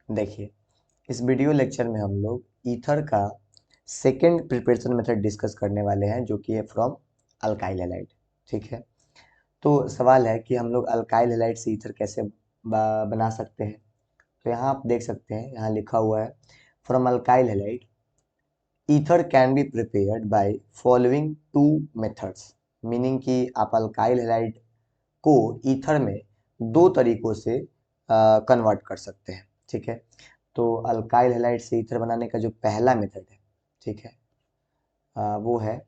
देखिए, इस video lecture में हम लोग ईथर का सेकेंड प्रिपरेशन मेथड डिस्कस करने वाले हैं, जो कि है फ्रॉम अल्काइल हैलाइड। ठीक है, तो सवाल है कि हम लोग अल्काइल हैलाइड से ईथर कैसे बना सकते हैं। तो यहाँ आप देख सकते हैं, यहाँ लिखा हुआ है from alkyl halide ether can be prepared by following two methods. Meaning कि आप अल्काइल हैलाइड को ईथर में दो तरीकों से कन्वर्ट कर सकते हैं। ठीक है, तो अल्काइल हैलाइड से ईथर बनाने का जो पहला मेथड है, ठीक है, वो है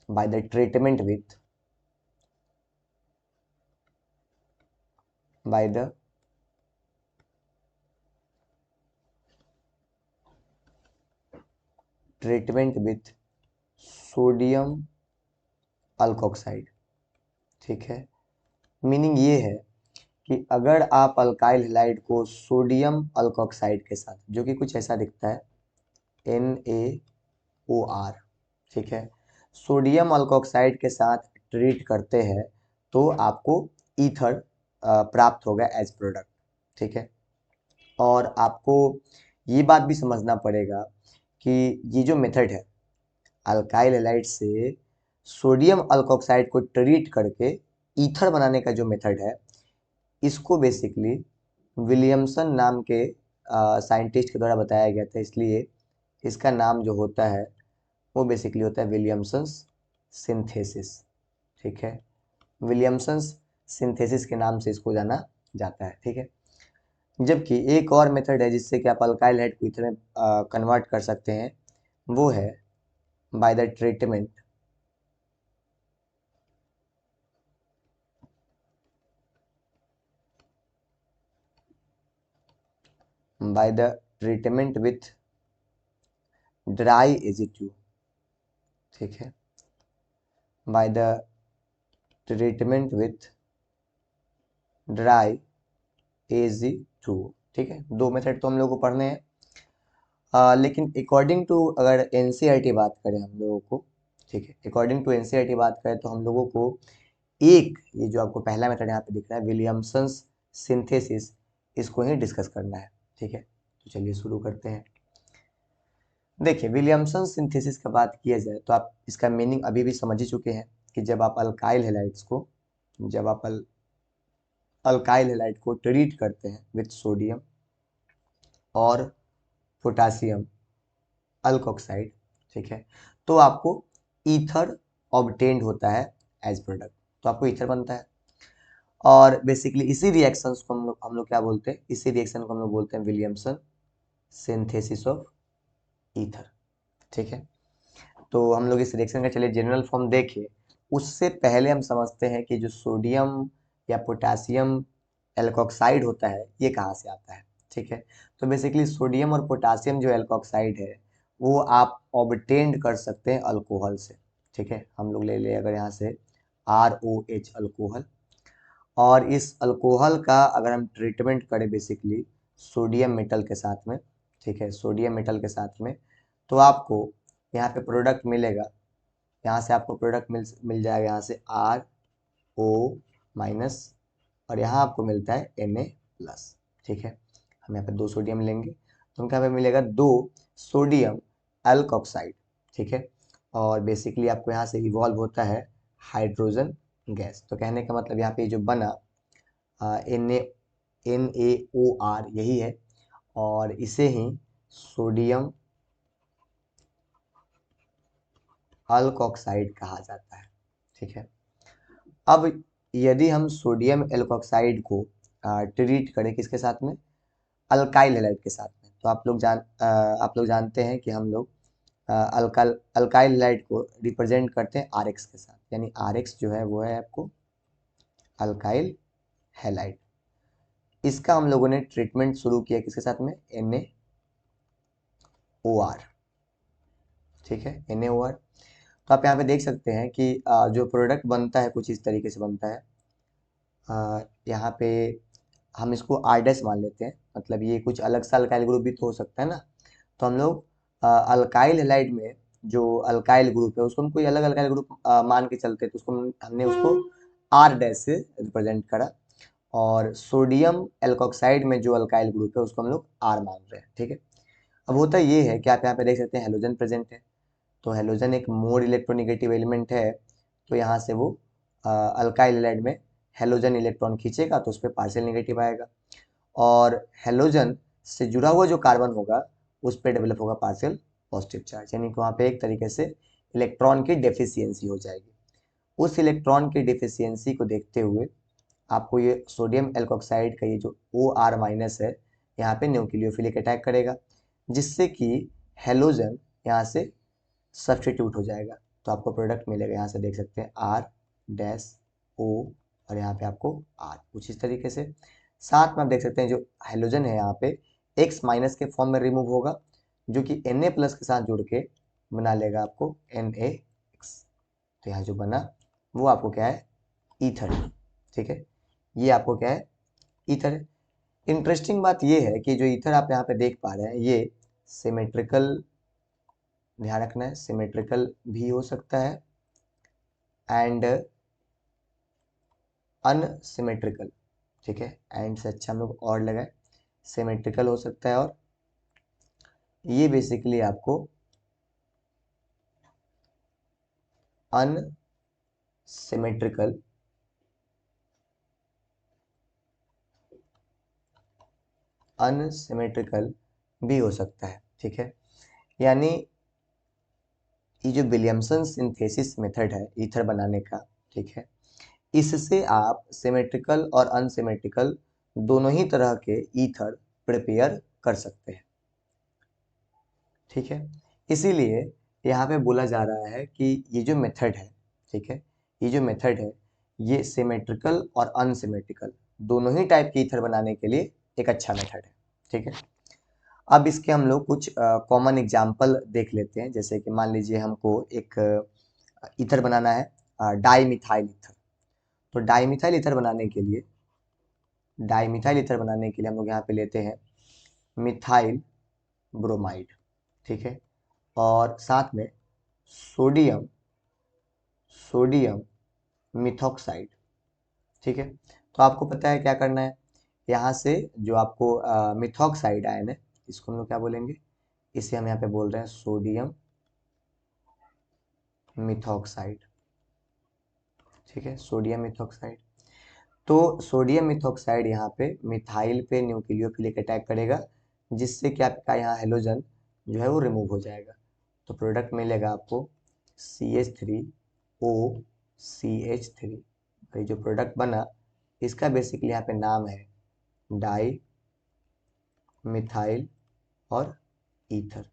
by the treatment with bye the treatment with sodium alkoxide. ठीक है, मीनिंग ये है कि अगर आप अल्काइल हैलाइड को सोडियम अल्कोक्साइड के साथ, जो कि कुछ ऐसा दिखता है NaOR, ठीक है, सोडियम अल्कोक्साइड के साथ ट्रीट करते हैं तो आपको ईथर प्राप्त होगा एज प्रोडक्ट। ठीक है, और आपको ये बात भी समझना पड़ेगा कि ये जो मेथड है अल्काइल हैलाइड से सोडियम अल्कोक्साइड को ट्रीट करके ईथर बनाने का जो मेथड है, इसको बेसिकली विलियमसन नाम के साइंटिस्ट के द्वारा बताया गया था, इसलिए इसका नाम जो होता है वो बेसिकली होता है विलियमसन्स सिंथेसिस। ठीक है, विलियमसन्स सिंथेसिस के नाम से इसको जाना जाता है। ठीक है, जबकि एक और मेथड है जिससे कि आप अल्काइल हाइड को ईथर में कन्वर्ट कर सकते हैं, वो है by the treatment by the treatment with dry एजिट्यू। ठीक है, by the treatment with dry AG2। ठीक है, दो मेथड तो हम लोग को पढ़ने हैं, लेकिन अकॉर्डिंग टू अगर NCERT बात करें हम लोगों को, ठीक है, अकॉर्डिंग टू NCERT बात करें तो हम लोगों को एक ये जो आपको पहला मेथड यहाँ पे दिख रहा है विलियमसन्स सिंथेसिस, इसको ही डिस्कस करना है। ठीक है, तो चलिए शुरू करते हैं। देखिए, विलियमसन सिंथेसिस का बात किया जाए तो आप इसका मीनिंग अभी भी समझ ही चुके हैं कि जब आप अल्काइल हैलाइड्स को जब आप अल्काइल हैलाइड को ट्रीट करते हैं विथ सोडियम और पोटासियम अल्कोक्साइड, ठीक है, तो आपको ईथर ऑब्टेन्ड होता है एज प्रोडक्ट, तो आपको ईथर बनता है। और बेसिकली इसी रिएक्शंस को हम लोग क्या बोलते हैं, इसी रिएक्शन को हम लोग बोलते हैं विलियमसन सिंथेसिस ऑफ ईथर। ठीक है, तो हम लोग इस रिएक्शन का चलिए जनरल फॉर्म देखें, उससे पहले हम समझते हैं कि जो सोडियम या पोटासियम एल्कोक्साइड होता है ये कहाँ से आता है। ठीक है, तो बेसिकली सोडियम और पोटासियम जो एल्कोक्साइड है वो आप ऑब्टेंड कर सकते हैं अल्कोहल से। ठीक है, हम लोग ले अगर यहाँ से ROH अल्कोहल, और इस अल्कोहल का अगर हम ट्रीटमेंट करें बेसिकली सोडियम मेटल के साथ में, ठीक है, सोडियम मेटल के साथ में, तो आपको यहाँ पे प्रोडक्ट मिलेगा, यहाँ से आपको प्रोडक्ट मिल जाएगा, यहाँ से RO-, और यहाँ आपको मिलता है Na+। ठीक है, हम यहाँ पे दो सोडियम लेंगे तो हमको यहाँ पे मिलेगा दो सोडियम एल्कोक्साइड। ठीक है, और बेसिकली आपको यहाँ से इवॉल्व होता है हाइड्रोजन गैस। तो कहने का मतलब यहाँ पे जो बना NaOR यही है, और इसे ही सोडियम अल्कोक्साइड कहा जाता है। ठीक है, अब यदि हम सोडियम एल्कोक्साइड को ट्रीट करें किसके साथ में, अल्काइल हैलाइड के साथ में, तो आप लोग जानते हैं कि हम लोग अल्काइल हैलाइड को रिप्रेजेंट करते हैं RX के साथ, यानी RX जो है वो है आपको अल्काइल हैलाइड। इसका हम लोगों ने ट्रीटमेंट शुरू किया किसके साथ में, NaOR। ठीक है, NaOR, तो आप यहाँ पे देख सकते हैं कि जो प्रोडक्ट बनता है कुछ इस तरीके से बनता है। यहाँ पे हम इसको R डैश मान लेते हैं, मतलब ये कुछ अलग सा अल्काइल ग्रुप भी तो हो सकता है ना, तो हम लोग अल्काइल हैलाइड में जो अल्काइल ग्रुप है उसको हम कोई अलग अल्काइल ग्रुप मान के चलते हैं, तो हमने उसको R डैश से रिप्रेजेंट करा, और सोडियम एल्कोक्साइड में जो अल्काइल ग्रुप है उसको हम लोग R मान रहे हैं, ठीक है। अब होता ये है कि आप यहाँ पे देख सकते हैं हेलोजन प्रेजेंट है, तो हेलोजन एक मोर इलेक्ट्रोनेगेटिव एलिमेंट है, तो यहाँ से वो अल्काइल हैलाइड में हेलोजन इलेक्ट्रॉन खींचेगा तो उस पर पार्शियल नेगेटिव आएगा, और हेलोजन से जुड़ा हुआ जो कार्बन होगा उस पर डेवलप होगा पार्शियल पॉजिटिव चार्ज, यानी कि वहाँ पे एक तरीके से इलेक्ट्रॉन की डेफिशिएंसी हो जाएगी। उस इलेक्ट्रॉन की डेफिशिएंसी को देखते हुए आपको ये सोडियम एल्कोक्साइड का ये जो OR माइनस है यहाँ पे न्यूक्लियोफिलिक अटैक करेगा, जिससे कि हेलोजन यहाँ से सब्सटीट्यूट हो जाएगा, तो आपको प्रोडक्ट मिलेगा, यहाँ से देख सकते हैं R-O और यहाँ पे आपको R कुछ इस तरीके से। साथ में आप देख सकते हैं जो हेलोजन है यहाँ पे X माइनस के फॉर्म में रिमूव होगा, जो कि Na प्लस के साथ जुड़ के बना लेगा आपको NaX, तो यहाँ जो बना वो आपको क्या है, ईथर, ठीक है। ये आपको क्या है, ईथर है। इंटरेस्टिंग बात ये है कि जो ईथर आप यहाँ पे देख पा रहे हैं ये सिमेट्रिकल, ध्यान रखना है, सिमेट्रिकल भी हो सकता है एंड अनसिमेट्रिकल, ठीक है। एंड से अच्छा हम लोग और लगाए, सिमेट्रिकल हो सकता है, और ये बेसिकली आपको अनसिमेट्रिकल भी हो सकता है, ठीक है। यानी ये जो विलियमसन सिंथेसिस मेथड है ईथर बनाने का, ठीक है, इससे आप सिमेट्रिकल और अनसिमेट्रिकल दोनों ही तरह के ईथर प्रिपेयर कर सकते हैं, ठीक है। इसीलिए यहाँ पे बोला जा रहा है कि ये जो मेथड है, ठीक है, ये जो मेथड है ये सिमेट्रिकल और अनसिमेट्रिकल दोनों ही टाइप के ईथर बनाने के लिए एक अच्छा मेथड है, ठीक है। अब इसके हम लोग कुछ कॉमन एग्जाम्पल देख लेते हैं, जैसे कि मान लीजिए हमको एक ईथर बनाना है, डाईमिथाइल ईथर। तो डाईमिथाइल ईथर बनाने के लिए हम लोग यहाँ पे लेते हैं मिथाइल ब्रोमाइड, ठीक है, और साथ में सोडियम मिथॉक्साइड, ठीक है। तो आपको पता है क्या करना है, यहाँ से जो आपको मिथॉक्साइड आयन है इसको हम लोग क्या बोलेंगे, इसे हम यहाँ पे बोल रहे हैं सोडियम मिथॉक्साइड, ठीक है, सोडियम मिथॉक्साइड। तो सोडियम मिथॉक्साइड यहाँ पे मिथाइल पे न्यूक्लियोफिलिक अटैक करेगा, जिससे कि आपका यहाँ हेलोजन जो है वो रिमूव हो जाएगा, तो प्रोडक्ट मिलेगा आपको CH3OCH3। ये जो प्रोडक्ट बना इसका बेसिकली यहाँ पे नाम है डाई मिथाइल और ईथर,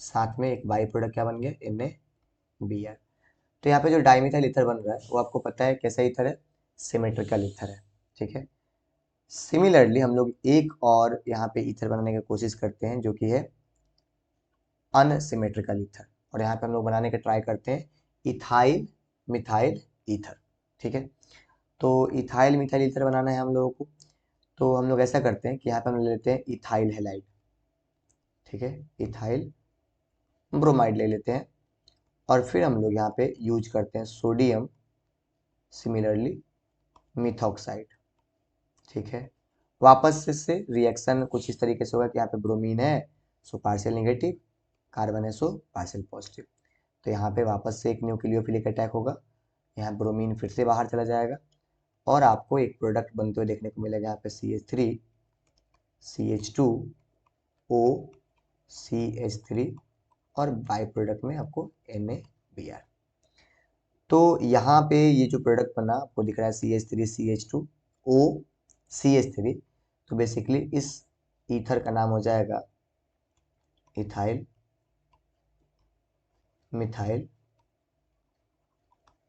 साथ में एक बाई प्रोडक्ट क्या बन गया, NaBr। तो यहाँ पे जो डाईमिथाइल ईथर बन रहा है वो आपको पता है कैसा ईथर है, सिमेट्रिकल ईथर है, ठीक है। सिमिलरली हम लोग एक और यहाँ पे ईथर बनाने की कोशिश करते हैं जो कि है अनसिमेट्रिकल ईथर, और यहाँ पे हम लोग बनाने का ट्राई करते हैं इथाइल मिथाइल ईथर, ठीक है। तो इथाइल मिथाइल ईथर बनाना है हम लोगों को, तो हम लोग ऐसा करते हैं कि यहाँ पे हम ले लेते हैं इथाइल हैलाइड, ठीक है, इथाइल ब्रोमाइड ले लेते हैं, और फिर हम लोग यहाँ पे यूज करते हैं सोडियम सिमिलरली मिथॉक्साइड, ठीक है। वापस से रिएक्शन कुछ इस तरीके से होगा कि यहाँ पे ब्रोमीन है सो पार्शियल नेगेटिव, कार्बन है सो पार्शियल पॉजिटिव, तो यहाँ पे वापस से एक न्यूक्लियोफिलिक अटैक होगा, यहाँ ब्रोमीन फिर से बाहर चला जाएगा, और आपको एक प्रोडक्ट बनते हुए देखने को मिलेगा यहाँ पे CH3 CH2OCH3 और बाई प्रोडक्ट में आपको NaBr। तो यहाँ पे ये जो प्रोडक्ट बना आपको दिख रहा है CH3 CH2OCH3, तो बेसिकली इस ईथर का नाम हो जाएगा इथाइल मिथाइल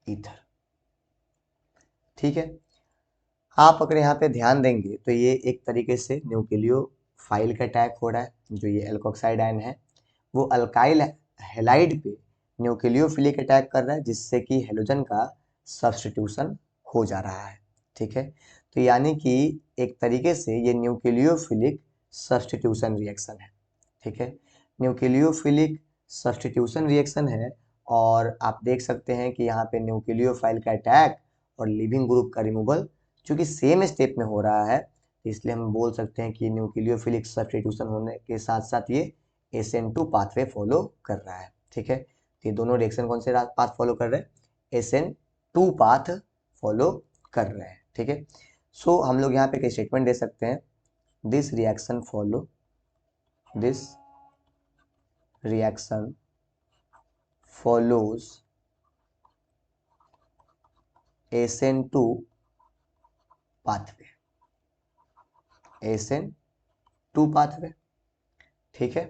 ईथर, ठीक है। आप अगर यहाँ पे ध्यान देंगे तो ये एक तरीके से न्यूक्लियोफाइल का अटैक हो रहा है, जो ये एल्कोक्साइड आयन है वो अल्काइल हैलाइड पे न्यूक्लियोफिलिक अटैक कर रहा है, जिससे कि हेलोजन का सब्स्टिट्यूशन हो जा रहा है, ठीक है। तो यानी कि एक तरीके से ये न्यूक्लियोफिलिक सब्स्टिट्यूशन रिएक्शन है, ठीक है, न्यूक्लियोफिलिक सब्स्टिट्यूशन रिएक्शन है। और आप देख सकते हैं कि यहाँ पे न्यूक्लियोफाइल का अटैक और लिविंग ग्रुप का रिमूवल क्योंकि सेम स्टेप में हो रहा है इसलिए हम बोल सकते हैं कि न्यूक्लियोफिलिक सब्स्टिट्यूशन होने के साथ साथ ये SN2 पाथवे फॉलो कर रहा है। ठीक है, तो ये दोनों रिएक्शन कौन से पाथ फॉलो कर रहे हैं? SN2 पाथ फॉलो कर रहे हैं। ठीक है, सो हम लोग यहाँ पे एक स्टेटमेंट दे सकते हैं, this reaction follows SN2 pathway, SN2 pathway. ठीक है,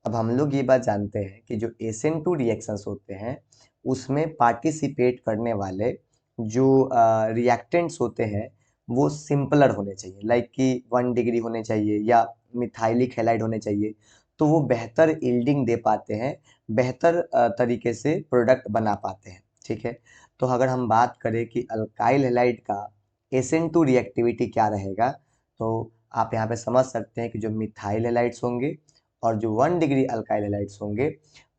अब हम लोग ये बात जानते हैं कि जो SN2 रिएक्शंस होते हैं उसमें पार्टिसिपेट करने वाले जो रिएक्टेंट्स होते हैं वो सिंपलर होने चाहिए, लाइक कि 1 डिग्री होने चाहिए या मिथाइलिक हैलाइड होने चाहिए, तो वो बेहतर यील्डिंग दे पाते हैं, बेहतर तरीके से प्रोडक्ट बना पाते हैं। ठीक है, तो अगर हम बात करें कि अल्काइल हैलाइड का SN2 रिएक्टिविटी क्या रहेगा, तो आप यहाँ पे समझ सकते हैं कि जो मिथाइल हैलाइड्स होंगे और जो 1 डिग्री अल्काइल हैलाइड्स होंगे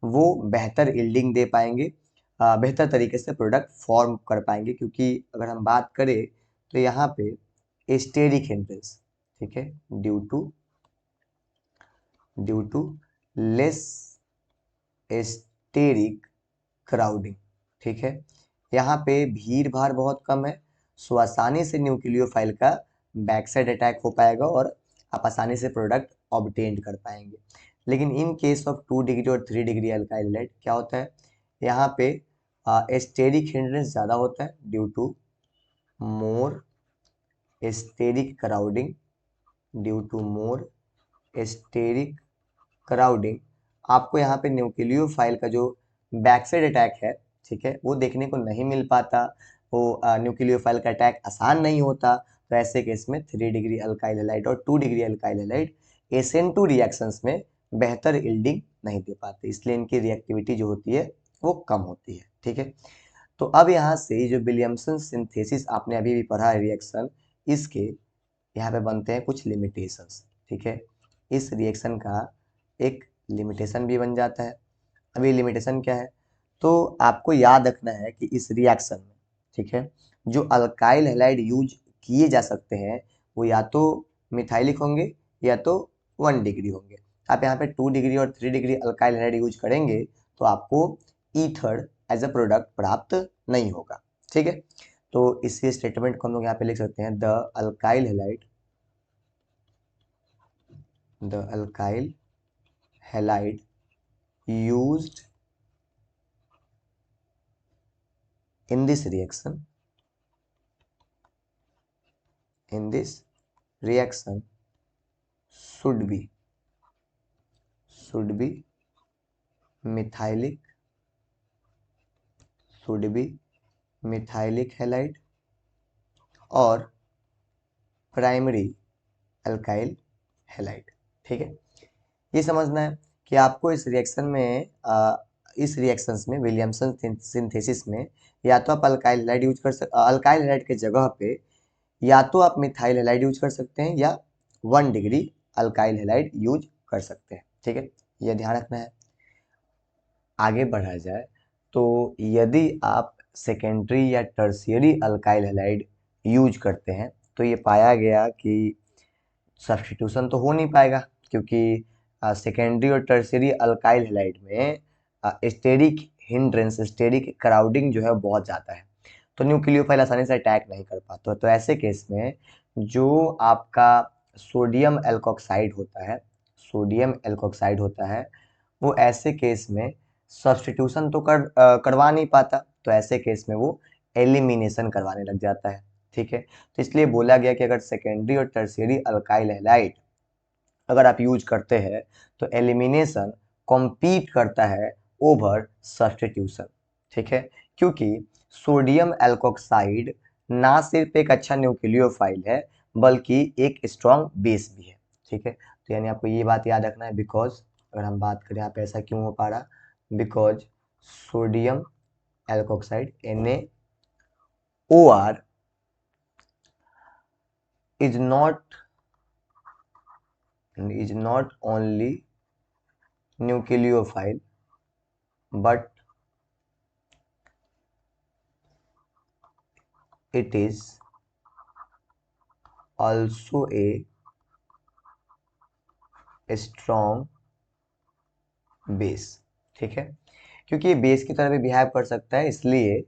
वो बेहतर यील्डिंग दे पाएंगे, बेहतर तरीके से प्रोडक्ट फॉर्म कर पाएंगे, क्योंकि अगर हम बात करें तो यहाँ पे स्टेरिक हिंड्रेंस, ठीक है, due to less steric crowding. ठीक है, यहाँ पे भीड़ भाड़ बहुत कम है, सो आसानी से न्यूक्लियोफाइल का बैक साइड अटैक हो पाएगा और आप आसानी से प्रोडक्ट ऑब्टेन कर पाएंगे। लेकिन इन केस ऑफ 2 डिग्री और 3 डिग्री अल्काइल हैलाइड क्या होता है, यहाँ पे स्टेरिक हिंड्रेंस ज़्यादा होता है due to more steric crowding, due to more steric crowding. आपको यहाँ पे न्यूक्लियोफाइल का जो बैक साइड अटैक है, ठीक है, वो देखने को नहीं मिल पाता, वो न्यूक्लियोफाइल का अटैक आसान नहीं होता। तो ऐसे केस में 3 डिग्री अल्काइल हैलाइड और 2 degree alkyl halide SN2 reactions में बेहतर यील्डिंग नहीं दे पाते, इसलिए इनकी रिएक्टिविटी जो होती है वो कम होती है। ठीक है, तो अब यहाँ से जो विलियमसन सिंथेसिस आपने अभी भी पढ़ा है रिएक्शन, इसके यहाँ पे बनते हैं कुछ लिमिटेशंस। ठीक है, इस रिएक्शन का एक लिमिटेशन भी बन जाता है। अब ये लिमिटेशन क्या है, तो आपको याद रखना है कि इस रिएक्शन में, ठीक है, जो अल्काइल हैलाइड यूज किए जा सकते हैं वो या तो मिथाइलिक होंगे या तो 1 डिग्री होंगे। आप यहाँ पे 2 डिग्री और 3 डिग्री अल्काइल हैलाइड यूज करेंगे तो आपको ईथर एज अ प्रोडक्ट प्राप्त नहीं होगा। ठीक है, तो इसी स्टेटमेंट को हम लोग यहाँ पे लिख सकते हैं, the alkyl halide used in this reaction should be methylic halide और प्राइमरी अल्काइल हैलाइड। ठीक है, ये समझना है कि आपको इस रिएक्शन में इस रिएक्शंस में विलियमसन सिंथेसिस में या तो आप अल्काइल हैलाइड यूज कर सकते, अल्काइल हैलाइड के जगह पे या तो आप मिथाइल हैलाइड यूज कर सकते हैं या 1 डिग्री अल्काइल हैलाइड यूज कर सकते हैं। ठीक है, यह ध्यान रखना है। आगे बढ़ा जाए तो यदि आप सेकेंडरी या टर्शियरी अल्काइल हैलाइड यूज करते हैं तो ये पाया गया कि सब्स्टिट्यूशन तो हो नहीं पाएगा, क्योंकि सेकेंडरी और टर्शियरी अल्काइल हैलाइड में स्टेरिक हिंड्रेंस, स्टेरिक क्राउडिंग जो है बहुत ज़्यादा है, तो न्यूक्लियोफाइल आसानी से अटैक नहीं कर पाता। तो ऐसे केस में जो आपका सोडियम एल्कोक्साइड होता है, वो ऐसे केस में सब्स्टिट्यूशन तो करवा नहीं पाता, तो ऐसे केस में वो एलिमिनेशन करवाने लग जाता है। ठीक है, तो इसलिए बोला गया कि अगर सेकेंडरी और टर्शियरी अल्काइल हैलाइड अगर आप यूज करते हैं तो एलिमिनेशन कॉम्पीट करता है ओवर सब्स्टिट्यूशन। ठीक है, क्योंकि सोडियम एल्कोक्साइड ना सिर्फ एक अच्छा न्यूक्लियोफाइल है बल्कि एक स्ट्रॉन्ग बेस भी है। ठीक है, तो यानी आपको ये बात याद रखना है, बिकॉज अगर हम बात करें यहाँ पे ऐसा क्यों हो पा रहा, because sodium alkoxide NaOR is not only nucleophile but it is also a strong base. ठीक है, क्योंकि ये बेस की तरह भी बिहेव कर सकता है, इसलिए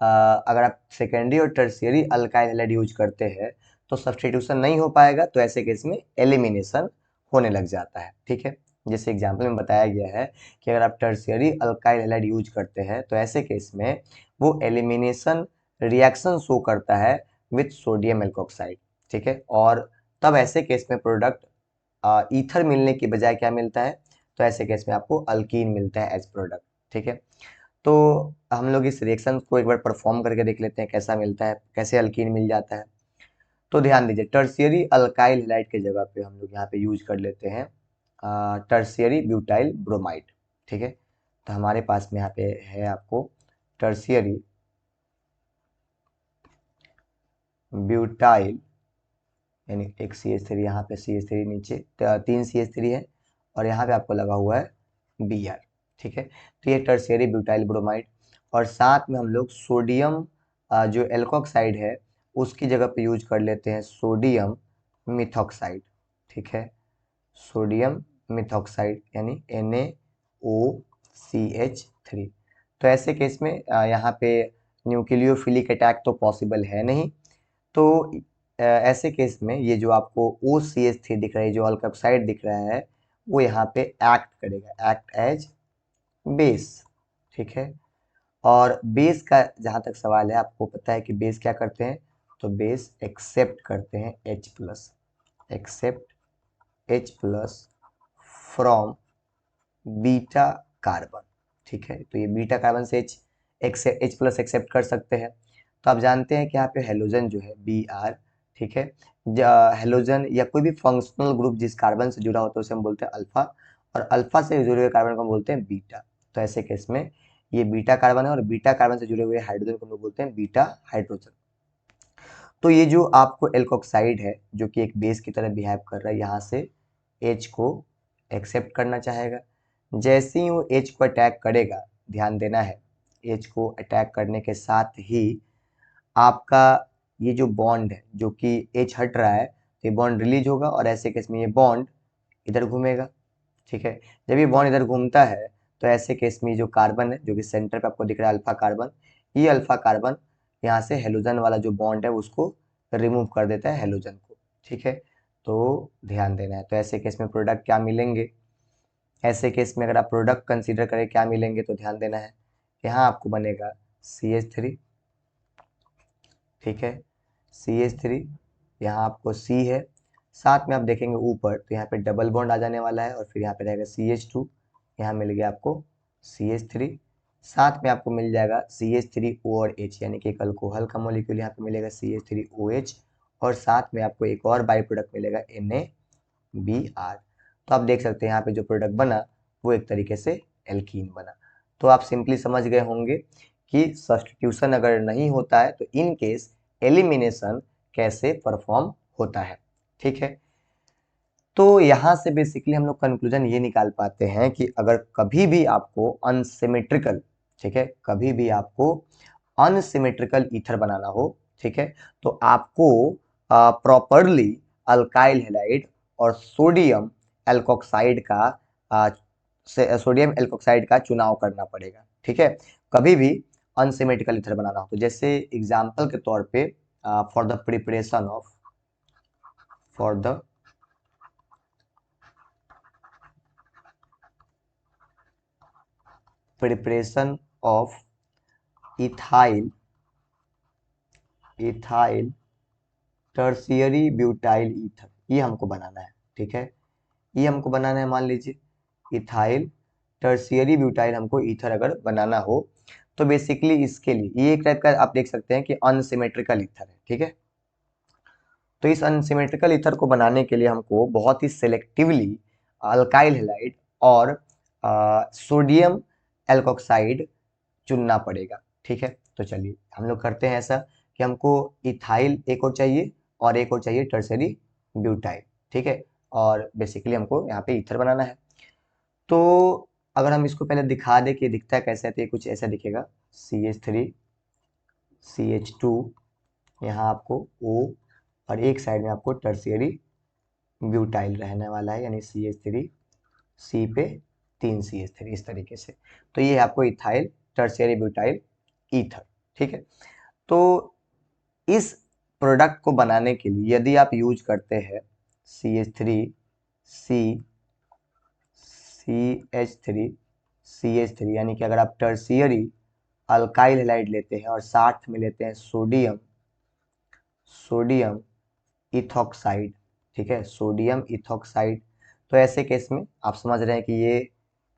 अगर आप सेकेंडरी और टर्शियरी अल्काइल हैलाइड यूज करते हैं तो सब्स्टिट्यूशन नहीं हो पाएगा, तो ऐसे केस में एलिमिनेशन होने लग जाता है। ठीक है, जैसे एग्जाम्पल में बताया गया है कि अगर आप टर्शियरी अल्काइल हैलाइड यूज करते हैं तो ऐसे केस में वो एलिमिनेशन रिएक्शन शो करता है विथ सोडियम एल्कोक्साइड। ठीक है, और तब ऐसे केस में प्रोडक्ट ईथर मिलने की बजाय क्या मिलता है, तो ऐसे केस में आपको अल्कीन मिलता है एज प्रोडक्ट। ठीक है, तो हम लोग इस रिएक्शन को एक बार परफॉर्म करके देख लेते हैं कैसा मिलता है, कैसे अल्कीन मिल जाता है। तो ध्यान दीजिए, टर्शियरी अल्काइल हैलाइड के जगह पे हम लोग यहाँ पे यूज कर लेते हैं टर्शियरी ब्यूटाइल ब्रोमाइड। ठीक है, तो हमारे पास में यहाँ पे है आपको टर्शियरी ब्यूटाइल, यानी एक CH3, यहाँ पे CH3 नीचे 3 CH3 है, और यहाँ पे आपको लगा हुआ है Br। ठीक है, तो ये टर्शियरी ब्यूटाइल ब्रोमाइड, और साथ में हम लोग सोडियम जो एल्कोक्साइड है उसकी जगह पे यूज कर लेते हैं सोडियम मिथॉक्साइड। ठीक है, सोडियम मिथॉक्साइड यानी NaOCH3। तो ऐसे केस में यहाँ पे न्यूक्लियोफिलिक अटैक तो पॉसिबल है नहीं, तो ऐसे केस में ये जो आपको OCH3 दिख रहा है, जो अल्कोक्साइड दिख रहा है, वो यहाँ पे एक्ट करेगा, एक्ट एज बेस। ठीक है, और बेस का जहाँ तक सवाल है, आपको पता है कि बेस क्या करते हैं, तो बेस एक्सेप्ट करते हैं H+, accept H+ from beta carbon. ठीक है, तो ये बीटा कार्बन से H+ एक्सेप्ट कर सकते हैं। तो आप जानते हैं कि यहाँ पे हेलोजन जो है Br, ठीक है, हेलोजन या कोई भी फंक्शनल ग्रुप जिस कार्बन से जुड़ा होता है उसे हम बोलते हैं अल्फा, और अल्फा से जुड़े हुए कार्बन को हम बोलते हैं बीटा। तो ऐसे केस में ये बीटा कार्बन है, और बीटा कार्बन से जुड़े हुए हाइड्रोजन को हम लोग बोलते हैं बीटा हाइड्रोजन। तो ये जो आपको एल्कोक्साइड है जो कि एक बेस की तरह बिहेव कर रहा है, यहाँ से H को एक्सेप्ट करना चाहेगा। जैसे ही वो H को अटैक करेगा, ध्यान देना है, H को अटैक करने के साथ ही आपका ये जो बॉन्ड है, जो कि H हट रहा है, तो ये बॉन्ड रिलीज होगा, और ऐसे केस में ये बॉन्ड इधर घूमेगा। ठीक है, जब ये बॉन्ड इधर घूमता है तो ऐसे केस में जो कार्बन है, जो कि सेंटर पे आपको दिख रहा है अल्फा कार्बन, ये अल्फा कार्बन यहाँ से हेलोजन वाला जो बॉन्ड है उसको रिमूव कर देता है हेलोजन को। ठीक है, तो ध्यान देना है। तो ऐसे केस में प्रोडक्ट क्या मिलेंगे, ऐसे केस में अगर आप प्रोडक्ट कंसीडर करें क्या मिलेंगे, तो ध्यान देना है, यहाँ आपको बनेगा CH3। ठीक है, CH3, यहाँ आपको C है, साथ में आप देखेंगे ऊपर तो यहाँ पे डबल बॉन्ड आ जाने वाला है, और फिर यहाँ पे रहेगा CH2, यहाँ मिल गया आपको CH3, साथ में आपको मिल जाएगा CH3O और H, यानी कि एक अल्कोहल का मॉलिक्यूल यहाँ पे मिलेगा CH3OH, और साथ में आपको एक और बाई प्रोडक्ट मिलेगा NaBr। तो आप देख सकते हैं यहाँ पे जो प्रोडक्ट बना वो एक तरीके से एल्कीन बना। तो आप सिंपली समझ गए होंगे कि सब्स्टिट्यूशन अगर नहीं होता है तो इन केस एलिमिनेशन कैसे परफॉर्म होता है। ठीक है, तो यहाँ से बेसिकली हम लोग कंक्लूजन ये निकाल पाते हैं कि अगर कभी भी आपको अनसिमेट्रिकल, ठीक है, कभी भी आपको अनसिमेट्रिकल ईथर बनाना हो, ठीक है, तो आपको प्रॉपरली अल्काइल हैलाइड और सोडियम एल्कोक्साइड का चुनाव करना पड़ेगा। ठीक है, कभी भी अनसिमेट्रिकल ईथर बनाना हो तो, जैसे एग्जांपल के तौर पे for the preparation of preparation of ethyl tertiary butyl ether, ये हमको बनाना है। ठीक है, ये हमको बनाना है, मान लीजिए इथाइल टर्शियरी ब्यूटाइल हमको ईथर अगर बनाना हो, तो बेसिकली इसके लिए ये एक टाइप का आप देख सकते हैं कि अनसिमेट्रिकल ईथर है। ठीक है, तो इस अनसिमेट्रिकल ईथर को बनाने के लिए हमको बहुत ही सेलेक्टिवली अल्काइल हैलाइड और सोडियम एल्कोक्साइड चुनना पड़ेगा। ठीक है, तो चलिए हम लोग करते हैं ऐसा कि हमको इथाइल एक और चाहिए, और एक और चाहिए टर्शरी ब्यूटाइल। ठीक है, और बेसिकली हमको यहाँ पे ईथर बनाना है। तो अगर हम इसको पहले दिखा दें कि दिखता है कैसे, तो ये कुछ ऐसा दिखेगा, CH3 CH2 यहाँ आपको O और एक साइड में आपको टर्शियरी ब्यूटाइल रहने वाला है, यानी CH3, C पे 3 CH3 इस तरीके से। तो ये है आपको इथाइल टर्शियरी ब्यूटाइल ईथर। ठीक है, तो इस प्रोडक्ट को बनाने के लिए यदि आप यूज करते हैं CH3 यानी कि अगर आप टर्शियरी अल्काइल हैलाइड लेते हैं और साथ में लेते हैं सोडियम इथॉक्साइड, ठीक है, सोडियम इथॉक्साइड, तो ऐसे केस में आप समझ रहे हैं कि ये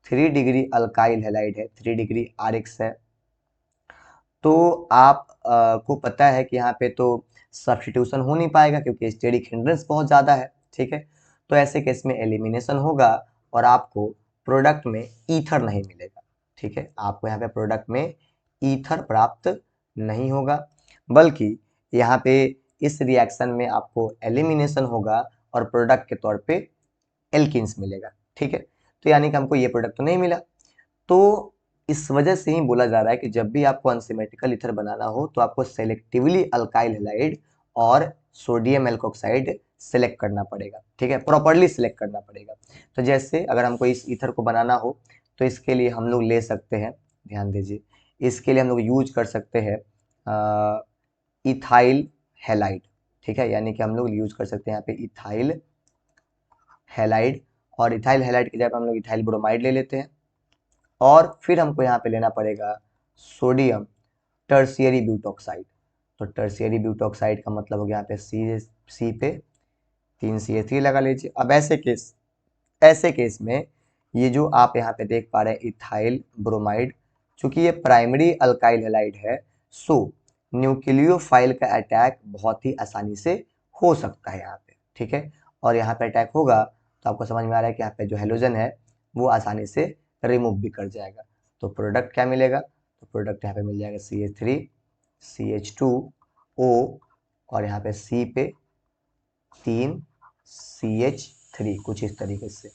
3 डिग्री अल्काइल हैलाइड है, 3 डिग्री RX है। तो आप को पता है कि यहाँ पे तो सब्स्टिट्यूशन हो नहीं पाएगा क्योंकि स्टेरिक हिंड्रेंस बहुत ज़्यादा है। ठीक है, तो ऐसे केस में एलिमिनेशन होगा और आपको प्रोडक्ट में ईथर नहीं मिलेगा। ठीक है, आपको यहाँ पे प्रोडक्ट में ईथर प्राप्त नहीं होगा, बल्कि यहाँ पे इस रिएक्शन में आपको एलिमिनेशन होगा और प्रोडक्ट के तौर पे एल्किन्स मिलेगा। ठीक है, तो यानी कि हमको ये प्रोडक्ट तो नहीं मिला। तो इस वजह से ही बोला जा रहा है कि जब भी आपको अनसिमेट्रिकल ईथर बनाना हो तो आपको सेलेक्टिवली अल्काइल हैलाइड और सोडियम एल्कोक्साइड सेलेक्ट करना पड़ेगा। ठीक है, प्रॉपरली सिलेक्ट करना पड़ेगा। तो जैसे अगर हमको इस ईथर को बनाना हो तो इसके लिए हम लोग ले सकते हैं, ध्यान दीजिए, इसके लिए हम लोग यूज कर सकते हैं इथाइल हैलाइड। ठीक है, यानी कि हम लोग यूज कर सकते हैं यहाँ पे इथाइल हैलाइड, और इथाइल हैलाइड की जगह हम लोग इथाइल ब्रोमाइड ले लेते हैं। और फिर हमको यहाँ पे लेना पड़ेगा सोडियम टर्शियरी ब्यूटॉक्साइड। तो टर्शियरी ब्यूटॉक्साइड का मतलब हो गया यहाँ पे सी पे 3 CH3 लगा लीजिए। अब ऐसे केस में ये जो आप यहाँ पे देख पा रहे हैं इथाइल ब्रोमाइड, चूंकि ये प्राइमरी अल्काइल हैलाइड है, सो न्यूक्लियोफाइल का अटैक बहुत ही आसानी से हो सकता है यहाँ पे। ठीक है, और यहाँ पे अटैक होगा तो आपको समझ में आ रहा है कि यहाँ पे जो हेलोजन है वो आसानी से रिमूव भी कर जाएगा। तो प्रोडक्ट क्या मिलेगा, तो प्रोडक्ट यहाँ पे मिल जाएगा CH3 CH2O और यहाँ पे C पे 3 CH3, कुछ इस तरीके से।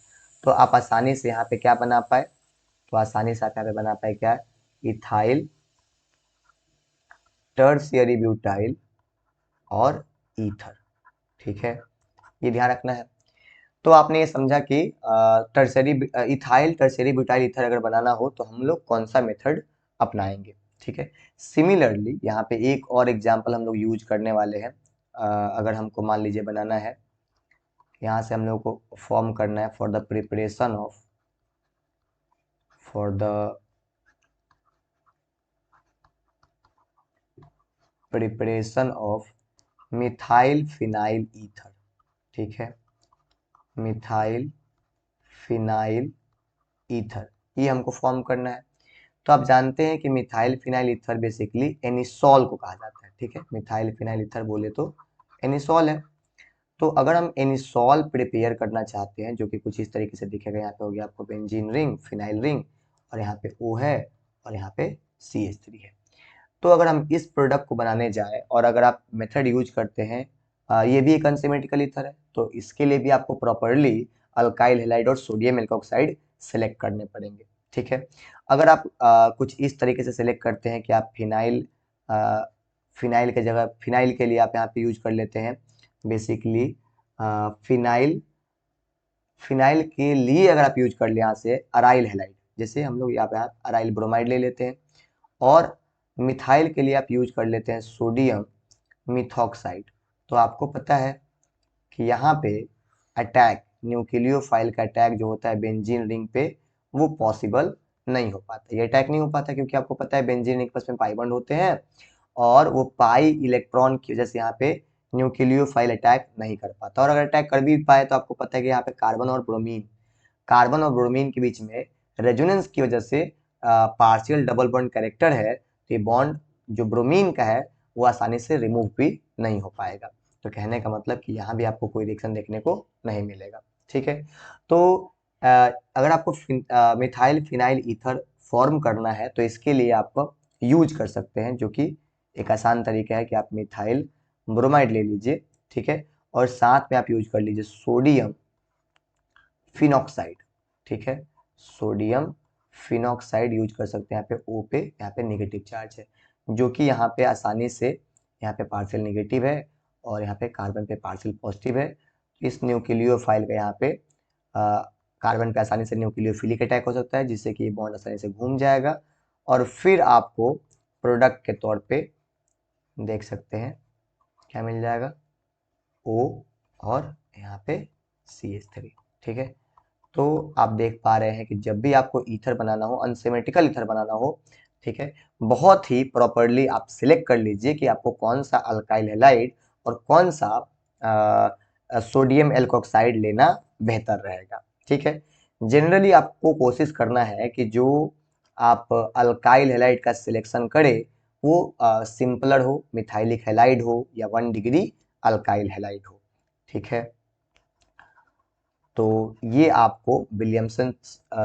तो आप आसानी से यहाँ पे क्या बना पाए, तो आसानी से आप यहाँ पे बना पाए क्या, इथाइल टर्शियरी ब्यूटाइल और ईथर। ठीक है, ये ध्यान रखना है। तो आपने ये समझा कि इथाइल टर्शियरी ब्यूटाइल ईथर अगर बनाना हो तो हम लोग कौन सा मेथड अपनाएंगे। ठीक है, सिमिलरली यहाँ पे एक और एग्जांपल हम लोग यूज करने वाले हैं। अगर हमको मान लीजिए बनाना है, यहाँ से हम लोग को फॉर्म करना है for the preparation of methyl phenyl ether. ठीक है, मिथाइल फिनाइल ईथर, ये हमको फॉर्म करना है। तो आप जानते हैं कि methyl phenyl ether basically anisole को कहा जाता है। ठीक है, मिथाइल फिनाइल ईथर बोले तो एनिसॉल है। तो अगर हम एनिसॉल प्रिपेयर करना चाहते हैं, जो कि कुछ इस तरीके से दिखेगा, यहाँ पे हो गया आपको बेंजीन रिंग, फिनाइल रिंग, और यहाँ पे O है और यहाँ पे CH3 है। तो अगर हम इस प्रोडक्ट को बनाने जाए और अगर आप मेथड यूज करते हैं, ये भी एक अनसिमेट्रिकल ईथर है, तो इसके लिए भी आपको प्रॉपरली अल्काइल हैलाइड और सोडियम एल्कोक्साइड सेलेक्ट करने पड़ेंगे। ठीक है, अगर आप कुछ इस तरीके से सेलेक्ट करते हैं कि आप फिनाइल के जगह, फिनाइल के लिए आप यहाँ पे यूज कर लेते हैं बेसिकली फिनाइल फिनाइल के लिए अगर आप यूज कर ले यहाँ से अराइल हैलाइड, जैसे हम लोग यहाँ पे अराइल ब्रोमाइड ले लेते हैं, और मिथाइल के लिए आप यूज कर लेते हैं सोडियम मिथॉक्साइड। तो आपको पता है कि यहाँ पे अटैक, न्यूक्लियोफाइल का अटैक जो होता है बेंजीन रिंग पे, वो पॉसिबल नहीं हो पाता। ये अटैक नहीं हो पाता क्योंकि आपको पता है बेंजीन रिंग में पाई बॉन्ड होते हैं और वो पाई इलेक्ट्रॉन की वजह से यहाँ पे न्यूक्लियोफाइल अटैक नहीं कर पाता। और अगर अटैक कर भी पाए तो आपको पता है कि यहाँ पे कार्बन और ब्रोमीन के बीच में रेजोनेंस की वजह से पार्शियल डबल बॉन्ड कैरेक्टर है, तो ये बॉन्ड जो ब्रोमीन का है वो आसानी से रिमूव भी नहीं हो पाएगा। तो कहने का मतलब कि यहाँ भी आपको कोई रिएक्शन देखने को नहीं मिलेगा। ठीक है, तो अगर आपको मिथाइल फिनाइल ईथर फॉर्म करना है तो इसके लिए आप यूज कर सकते हैं, जो कि एक आसान तरीका है कि आप मिथाइल ब्रोमाइड ले लीजिए। ठीक है, और साथ में आप यूज कर लीजिए सोडियम फिनॉक्साइड। ठीक है, सोडियम फिनॉक्साइड यूज कर सकते हैं। यहाँ पे O पे यहाँ पे नेगेटिव चार्ज है, जो कि यहाँ पे आसानी से यहाँ पे पार्शियल नेगेटिव है और यहाँ पे कार्बन पे पार्शियल पॉजिटिव है। इस न्यूक्लियोफाइल का यहाँ पे कार्बन पे आसानी से न्यूक्लियोफिलिक अटैक हो सकता है, जिससे कि बॉन्ड आसानी से घूम जाएगा और फिर आपको प्रोडक्ट के तौर पे देख सकते हैं क्या मिल जाएगा, O और यहाँ पे CH3। ठीक है, तो आप देख पा रहे हैं कि जब भी आपको ईथर बनाना हो, अनसिमेट्रिकल ईथर बनाना हो, ठीक है, बहुत ही प्रॉपरली आप सिलेक्ट कर लीजिए कि आपको कौन सा अल्काइल हैलाइड और कौन सा सोडियम एल्कोक्साइड लेना बेहतर रहेगा। ठीक है, जनरली आपको कोशिश करना है कि जो आप अल्काइल हैलाइड का सिलेक्शन करें वो सिंपलर हो, मिथाइलिक हैलाइड हो या 1 डिग्री अल्काइल हैलाइड हो। ठीक है, तो ये आपको विलियमसन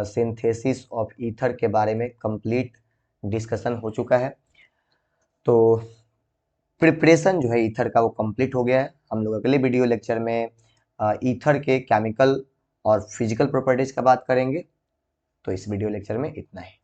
सिंथेसिस ऑफ ईथर के बारे में कंप्लीट डिस्कशन हो चुका है। तो प्रिपरेशन जो है ईथर का वो कंप्लीट हो गया है। हम लोग अगले वीडियो लेक्चर में ईथर के केमिकल और फिजिकल प्रॉपर्टीज का बात करेंगे। तो इस वीडियो लेक्चर में इतना ही।